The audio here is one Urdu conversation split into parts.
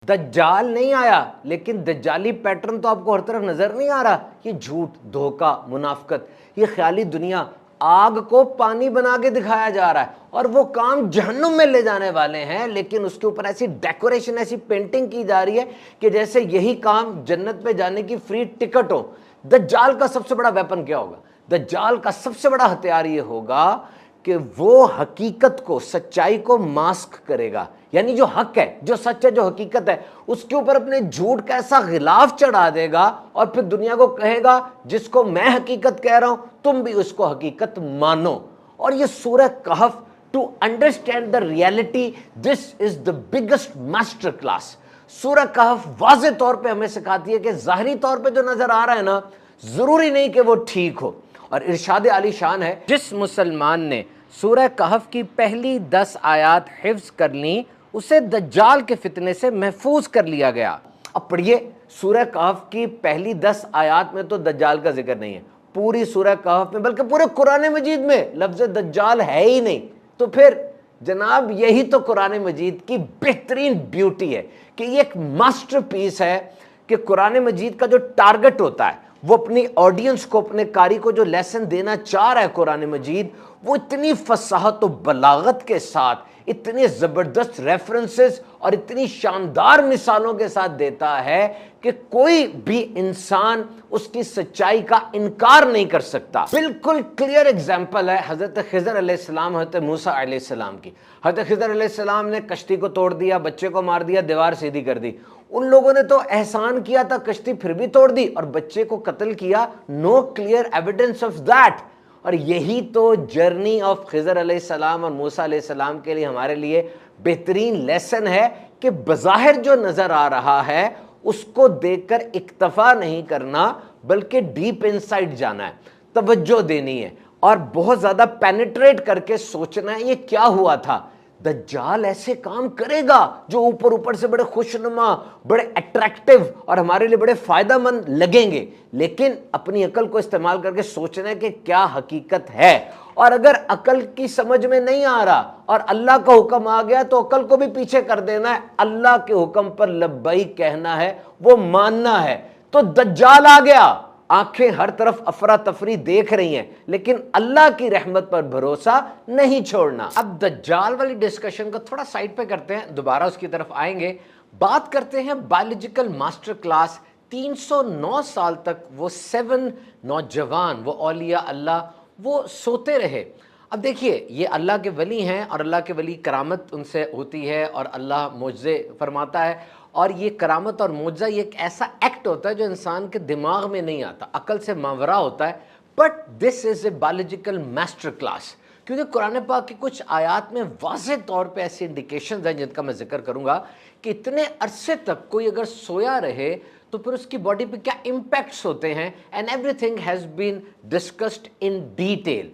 دجال نہیں آیا، لیکن دجالی پیٹرن تو آپ کو ہر طرف نظر نہیں آ رہا. یہ جھوٹ، دھوکہ، منافقت، یہ خیالی دنیا، آگ کو پانی بنا کے دکھایا جا رہا ہے اور وہ کام جہنم میں لے جانے والے ہیں، لیکن اس کے اوپر ایسی ڈیکوریشن، ایسی پینٹنگ کی جا رہی ہے کہ جیسے یہی کام جنت پہ جانے کی فری ٹکٹ ہو. دجال کا سب سے بڑا ویپن کیا ہوگا؟ دجال کا سب سے بڑا ہتھیار یہ ہوگا کہ وہ حقیقت کو، سچائی کو ماسک کرے گا. یعنی جو حق ہے، جو سچ ہے، جو حقیقت ہے، اس کے اوپر اپنے جھوٹ کا ایسا غلاف چڑھا دے گا اور پھر دنیا کو کہے گا جس کو میں حقیقت کہہ رہا ہوں تم بھی اس کو حقیقت مانو. اور یہ سورہ کہف، to understand the reality, this is the biggest master class. سورہ کہف واضح طور پہ ہمیں سکھاتی ہے کہ ظاہری طور پہ جو نظر آ رہا ہے نا، ضروری نہیں کہ وہ ٹھیک ہو. اور ارشاد عالی شان ہے، جس مسلمان نے سورہ کہف کی پہلی 10 آیات حفظ کر لیں اسے دجال کے فتنے سے محفوظ کر لیا گیا. اب پڑھیے، سورہ کہف کی پہلی 10 آیات میں تو دجال کا ذکر نہیں ہے، پوری سورہ کہف میں، بلکہ پورے قرآن مجید میں لفظ دجال ہے ہی نہیں. تو پھر جناب یہی تو قرآن مجید کی بہترین بیوٹی ہے کہ یہ ایک ماسٹر پیس ہے کہ قرآن مجید کا جو ٹارگٹ ہوتا ہے، وہ اپنی آڈینس کو، اپنے قاری کو جو لیسن دینا چاہ رہا ہے قرآن مجید، وہ اتنی فصاحت و بلاغت کے ساتھ، اتنے زبردست ریفرنسز اور اتنی شاندار مثالوں کے ساتھ دیتا ہے کہ کوئی بھی انسان اس کی سچائی کا انکار نہیں کر سکتا. بالکل کلیئر اگزامپل ہے حضرت خضر علیہ السلام، حضرت موسیٰ علیہ السلام کی. حضرت خضر علیہ السلام نے کشتی کو توڑ دیا، بچے کو مار دیا، دیوار سیدھی کر دی. ان لوگوں نے تو احسان کیا تھا، کشتی پھر بھی توڑ دی اور بچے کو قتل کیا. No clear evidence of that. اور یہی تو جرنی آف خضر علیہ السلام اور موسیٰ علیہ السلام کے لیے ہمارے لیے بہترین لیسن ہے کہ بظاہر جو نظر آ رہا ہے اس کو دیکھ کر اکتفا نہیں کرنا، بلکہ ڈیپ انسائڈ جانا ہے، توجہ دینی ہے اور بہت زیادہ پینیٹریٹ کر کے سوچنا ہے یہ کیا ہوا تھا. دجال ایسے کام کرے گا جو اوپر سے بڑے خوشنما، بڑے اٹریکٹیو اور ہمارے لیے بڑے فائدہ مند لگیں گے، لیکن اپنی عقل کو استعمال کر کے سوچنا ہے کہ کیا حقیقت ہے. اور اگر عقل کی سمجھ میں نہیں آ رہا اور اللہ کا حکم آ گیا تو عقل کو بھی پیچھے کر دینا ہے، اللہ کے حکم پر لبیک کہنا ہے، وہ ماننا ہے. تو دجال آ گیا، آنکھیں ہر طرف افراتفری دیکھ رہی ہیں، لیکن اللہ کی رحمت پر بھروسہ نہیں چھوڑنا. اب دجال والی ڈسکشن کو تھوڑا سائڈ پہ کرتے ہیں، دوبارہ اس کی طرف آئیں گے. بات کرتے ہیں بایولوجیکل ماسٹر کلاس. 309 سال تک وہ 7 نوجوان، وہ اولیاء اللہ، وہ سوتے رہے. اب دیکھیے، یہ اللہ کے ولی ہیں اور اللہ کے ولی کرامت ان سے ہوتی ہے اور اللہ معجزے فرماتا ہے. اور یہ کرامت اور معجزہ یہ ایک ایسا ایکٹ ہوتا ہے جو انسان کے دماغ میں نہیں آتا، عقل سے ماورا ہوتا ہے. But this is a biological master class, کیونکہ قرآن پاک کی کچھ آیات میں واضح طور پہ ایسی انڈیکیشنز ہیں جن کا میں ذکر کروں گا کہ اتنے عرصے تک کوئی اگر سویا رہے تو پھر اس کی باڈی پہ کیا امپیکٹس ہوتے ہیں. And every thing has been discussed in detail.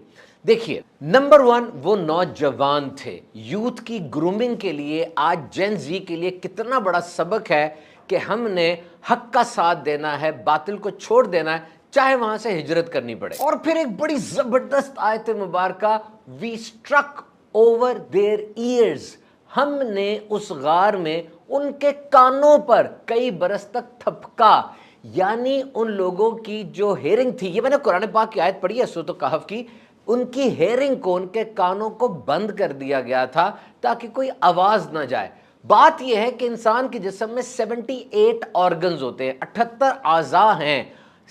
دیکھیے، نمبر 1 وہ نوجوان تھے. یوتھ کی گرومنگ کے لیے آج جین زی کے لیے کتنا بڑا سبق ہے کہ ہم نے حق کا ساتھ دینا ہے، باطل کو چھوڑ دینا ہے، چاہے وہاں سے ہجرت کرنی پڑے. اور پھر ایک بڑی زبردست آیت مبارکہ، وی اسٹرک اوور دیئر ایئرز، ہم نے اس غار میں ان کے کانوں پر کئی برس تک تھپکا. یعنی ان لوگوں کی جو ہیئرنگ تھی، یہ میں نے قرآن پاک کی آیت پڑھی ہے سورۃ کہف کی، ان کی ہیئرنگ کو، ان کے کانوں کو بند کر دیا گیا تھا تاکہ کوئی آواز نہ جائے. بات یہ ہے کہ انسان کے جسم میں 78 آرگنز ہوتے ہیں، 78 اعضاء ہیں.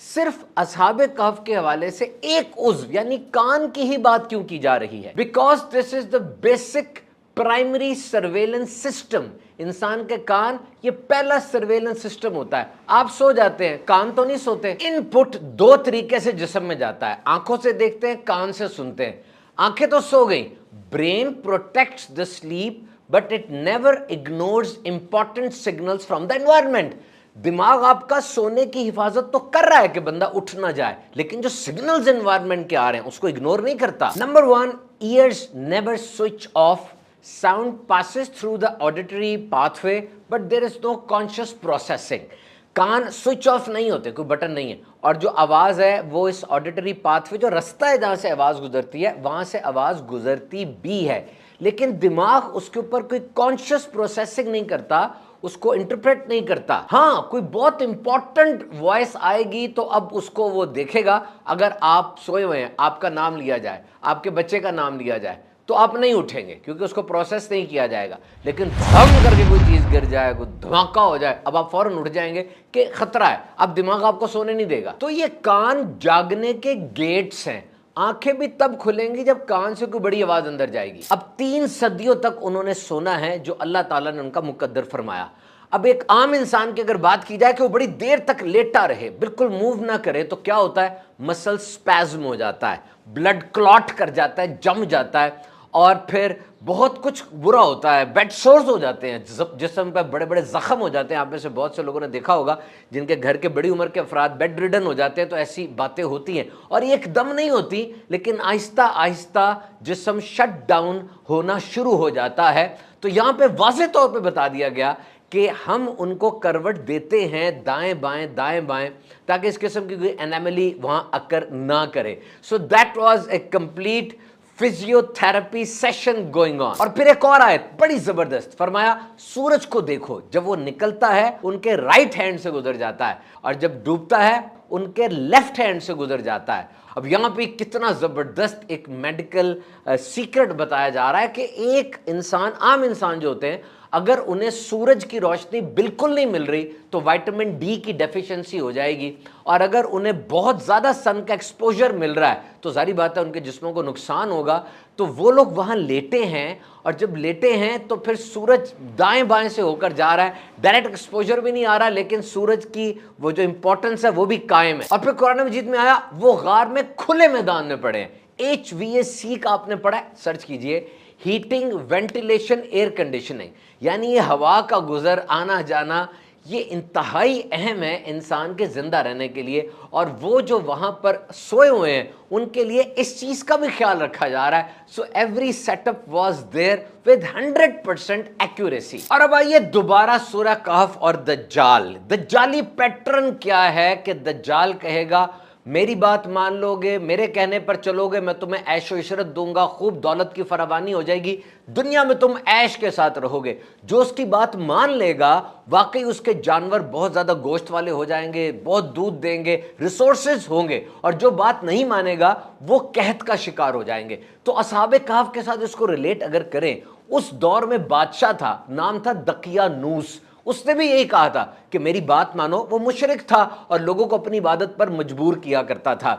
صرف اصحاب کہف کے حوالے سے ایک عضو یعنی کان کی ہی بات کیوں کی جا رہی ہے؟ Because this is the basic primary surveillance system. انسان کے کان یہ پہلا سرویلنس سسٹم ہوتا ہے. آپ سو جاتے ہیں، کان تو نہیں سوتے. ان پٹ 2 طریقے سے جسم میں جاتا ہے، آنکھوں سے دیکھتے ہیں، کان سے سنتے ہیں. آنکھیں تو سو گئیں. Brain protects the sleep but it never ignores important signals from the environment. دماغ آپ کا سونے کی حفاظت تو کر رہا ہے کہ بندہ اٹھ نہ جائے، لیکن جو سگنلز انوائرمنٹ کے آ رہے ہیں اس کو اگنور نہیں کرتا. Number 1 years never switch off. Sound passes through the auditory pathway but there is no conscious processing. کان سوئچ آف نہیں ہوتے، کوئی بٹن نہیں ہے، اور جو آواز ہے وہ اس آڈیٹری پاتھ وے، جو رستہ ہے جہاں سے آواز گزرتی ہے، وہاں سے آواز گزرتی بھی ہے. لیکن دماغ اس کے اوپر کوئی کانشیس پروسیسنگ نہیں کرتا, اس کو انٹرپریٹ نہیں کرتا. ہاں کوئی بہت امپورٹنٹ وائس آئے گی تو اب اس کو وہ دیکھے گا. اگر آپ سوئے ہوئے ہیں, آپ کا نام لیا جائے, آپ کے بچے کا نام لیا جائے, تو آپ نہیں اٹھیں گے کیونکہ اس کو پروسیس نہیں کیا جائے گا. لیکن دھم کر کے کوئی چیز گر جائے, کوئی دھماکہ ہو جائے, اب آپ فوراً اٹھ جائیں گے کہ خطرہ ہے, اب دماغ آپ کو سونے نہیں دے گا. تو یہ کان جاگنے کے گیٹس ہیں. آنکھیں بھی تب کھلیں گی جب کان سے کوئی بڑی آواز اندر جائے گی. اب 3 صدیوں تک انہوں نے سونا ہے جو اللہ تعالیٰ نے ان کا مقدر فرمایا. اب ایک عام انسان کی اگر بات کی جائے کہ وہ بڑی دیر تک لیٹا رہے, بالکل موو نہ کرے, تو کیا ہوتا ہے, مسل سپیزم ہو جاتا ہے, بلڈ کلاٹ کر جاتا ہے, جم جاتا ہے, اور پھر بہت کچھ برا ہوتا ہے, بیڈ سورز ہو جاتے ہیں, جسم پہ بڑے بڑے زخم ہو جاتے ہیں. آپ میں سے بہت سے لوگوں نے دیکھا ہوگا جن کے گھر کے بڑی عمر کے افراد بیڈ ریڈن ہو جاتے ہیں, تو ایسی باتیں ہوتی ہیں. اور یہ ایک دم نہیں ہوتی, لیکن آہستہ آہستہ جسم شٹ ڈاؤن ہونا شروع ہو جاتا ہے. تو یہاں پہ واضح طور پہ بتا دیا گیا کہ ہم ان کو کروٹ دیتے ہیں دائیں بائیں دائیں بائیں, تاکہ اس قسم کی کوئی انیملی وہاں اکر نہ کرے. So that was a complete physio therapy session going on. اور پھر ایک اور آیت بڑی زبردست, فرمایا سورج کو دیکھو, جب وہ نکلتا ہے ان کے رائٹ ہینڈ سے گزر جاتا ہے, اور جب ڈوبتا ہے ان کے لیفٹ ہینڈ سے گزر جاتا ہے. اب یہاں پہ کتنا زبردست ایک میڈیکل سیکرٹ بتایا جا رہا ہے کہ ایک انسان, عام انسان جو ہوتے ہیں, اگر انہیں سورج کی روشنی بالکل نہیں مل رہی تو وائٹامن ڈی کی ڈیفیشنسی ہو جائے گی, اور اگر انہیں بہت زیادہ سن کا ایکسپوجر مل رہا ہے تو ظاہری بات ہے ان کے جسموں کو نقصان ہوگا. تو وہ لوگ وہاں لیٹے ہیں, اور جب لیٹے ہیں تو پھر سورج دائیں بائیں سے ہو کر جا رہا ہے, ڈائریکٹ ایکسپوجر بھی نہیں آ رہا, لیکن سورج کی وہ جو امپورٹنس ہے وہ بھی قائم ہے. اور پھر قرآن مجید میں آیا وہ غار میں کھلے میدان میں پڑے ہیں. HVAC کا آپ نے پڑھا ہے, سرچ کیجئے, ہیٹنگ وینٹیلیشن ایئر کنڈیشننگ, یعنی یہ ہوا کا گزر آنا جانا, یہ انتہائی اہم ہے انسان کے زندہ رہنے کے لیے. اور وہ جو وہاں پر سوئے ہوئے ہیں ان کے لیے اس چیز کا بھی خیال رکھا جا رہا ہے. سو ایوری سیٹ اپ واز دیئر ود 100% ایکوریسی. اور اب آئیے دوبارہ سورہ کہف اور دجال. دجالی پیٹرن کیا ہے کہ دجال کہے گا میری بات مان لو گے, میرے کہنے پر چلو گے, میں تمہیں عیش و عشرت دوں گا, خوب دولت کی فراوانی ہو جائے گی, دنیا میں تم عیش کے ساتھ رہو گے. جو اس کی بات مان لے گا واقعی اس کے جانور بہت زیادہ گوشت والے ہو جائیں گے, بہت دودھ دیں گے, ریسورسز ہوں گے, اور جو بات نہیں مانے گا وہ قحط کا شکار ہو جائیں گے. تو اصحاب کہف کے ساتھ اس کو ریلیٹ اگر کریں, اس دور میں بادشاہ تھا, نام تھا دقیانوس. اس نے بھی یہی کہا تھا کہ میری بات مانو. وہ مشرک تھا اور لوگوں کو اپنی عبادت پر مجبور کیا کرتا تھا,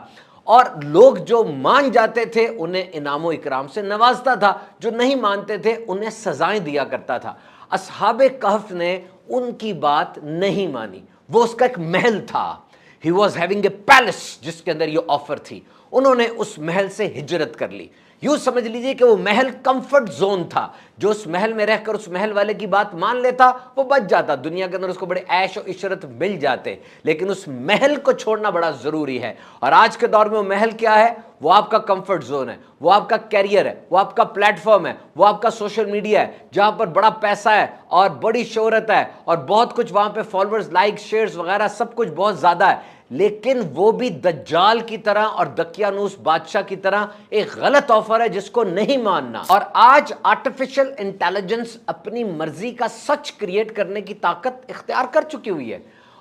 اور لوگ جو مان جاتے تھے انہیں انعام و اکرام سے نوازتا تھا, جو نہیں مانتے تھے انہیں سزائیں دیا کرتا تھا. اصحاب کہف نے ان کی بات نہیں مانی. وہ اس کا ایک محل تھا, he was having a palace, جس کے اندر یہ آفر تھی. انہوں نے اس محل سے ہجرت کر لی. یوں سمجھ لیجئے کہ وہ محل کمفرٹ زون تھا. جو اس محل میں رہ کر اس محل والے کی بات مان لیتا وہ بچ جاتا, دنیا کے اندر اس کو بڑے عیش و عشرت مل جاتے, لیکن اس محل کو چھوڑنا بڑا ضروری ہے. اور آج کے دور میں وہ محل کیا ہے؟ وہ آپ کا کمفرٹ زون ہے, وہ آپ کا کیریئر ہے, وہ آپ کا پلیٹ فارم ہے, وہ آپ کا سوشل میڈیا ہے, جہاں پر بڑا پیسہ ہے اور بڑی شہرت ہے اور بہت کچھ وہاں پہ فالوورز, لائک, شیئرز وغیرہ سب کچھ بہت زیادہ ہے. لیکن وہ بھی دجال کی طرح اور دقیانوس بادشاہ کی طرح ایک غلط آفر ہے جس کو نہیں ماننا. اور آج آرٹیفیشل انٹیلیجنس اپنی مرضی کا سچ کریٹ کرنے کی طاقت اختیار کر چکی ہوئی ہے.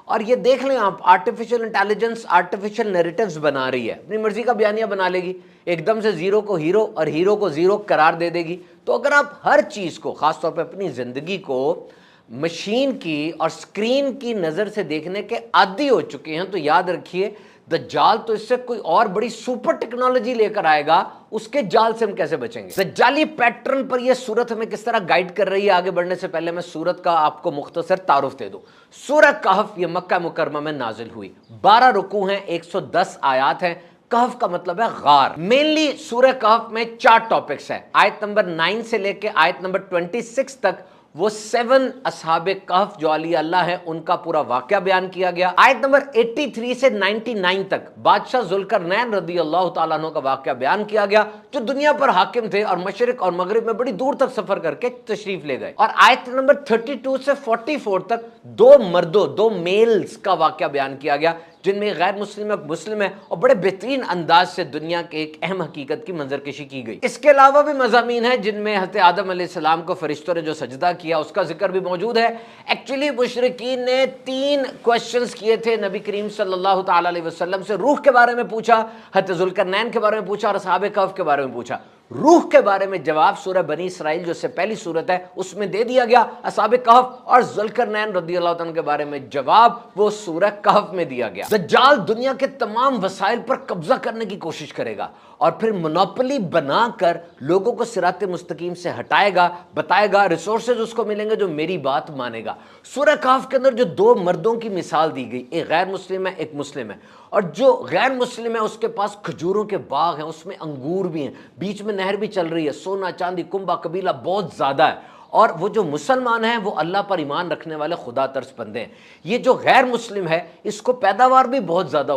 اور یہ دیکھ لیں آپ, آرٹیفیشل انٹیلیجنس آرٹیفیشل نیریٹیوز بنا رہی ہے, اپنی مرضی کا بیانیہ بنا لے گی, ایک دم سے زیرو کو ہیرو اور ہیرو کو زیرو قرار دے دے گی. تو اگر آپ ہر چیز کو, خاص طور پہ اپنی زندگی کو, مشین کی اور سکرین کی نظر سے دیکھنے کے عادی ہو چکے ہیں, تو یاد رکھیے دجال تو اس سے کوئی اور بڑی سپر ٹیکنالوجی لے کر آئے گا, اس کے جال سے ہم کیسے بچیں گے؟ دجالی پیٹرن پر یہ سورت ہمیں کس طرح گائیڈ کر رہی ہے. آگے بڑھنے سے پہلے میں سورت کا آپ کو مختصر تعارف دے دوں. سورہ کہف یہ مکہ مکرمہ میں نازل ہوئی, 12 رکوع ہیں, 110 آیات ہیں. کہف کا مطلب ہے غار. مینلی سورہ کہف میں 4 ٹاپکس ہیں. آیت نمبر 9 سے لے کے آیت نمبر 26 تک وہ 7 اصحاب کہف جو اولیاء اللہ ہیں ان کا پورا واقعہ بیان کیا گیا. آیت نمبر 83 سے 99 تک بادشاہ ذوالقرنین رضی اللہ تعالیٰ عنہ کا واقعہ بیان کیا گیا, جو دنیا پر حاکم تھے اور مشرق اور مغرب میں بڑی دور تک سفر کر کے تشریف لے گئے. اور آیت نمبر 32 سے 44 تک 2 مردوں, 2 میلز کا واقعہ بیان کیا گیا, جن میں غیر مسلم ایک مسلم ہے، اور بڑے بہترین انداز سے دنیا کے ایک اہم حقیقت کی منظر کشی کی گئی۔ اس کے علاوہ بھی مضامین ہیں جن میں حضرت آدم علیہ السلام کو فرشتوں نے جو سجدہ کیا اس کا ذکر بھی موجود ہے۔ ایکچولی مشرکین نے 3 کویسچنز کیے تھے نبی کریم صلی اللہ تعالی علیہ وسلم سے۔ روح کے بارے میں پوچھا، حضرت ذوالقرنین کے بارے میں پوچھا، اور اصحاب کہف کے بارے میں پوچھا۔ روح کے بارے میں جواب سورہ بنی اسرائیل جو سے پہلی صورت ہے اس میں دے دیا گیا، اصحاب کہف اور ذوالقرنین رضی اللہ عنہ کے بارے میں جواب وہ سورہ کہف میں دیا گیا۔ دجال دنیا کے تمام وسائل پر قبضہ کرنے کی کوشش کرے گا اور پھر منوپلی بنا کر لوگوں کو صراط مستقیم سے ہٹائے گا، بتائے گا، ریسورسز اس کو ملیں گے جو میری بات مانے گا۔ سورہ کہف کے اندر جو 2 مردوں کی مثال دی گئی، ایک غیر مسلم ہے ایک مسلم ہے، اور جو غیر مسلم ہے اس کے پاس کھجوروں کے باغ ہیں، اس میں انگور بھی ہیں، بیچ میں نہر بھی چل رہی ہے، سونا چاندی کنبہ قبیلہ بہت زیادہ ہے، اور وہ جو مسلمان ہیں وہ اللہ پر ایمان رکھنے والے خدا ترس بندے ہیں۔ یہ جو غیر مسلم ہے اس کو پیداوار بھی بہت زیادہ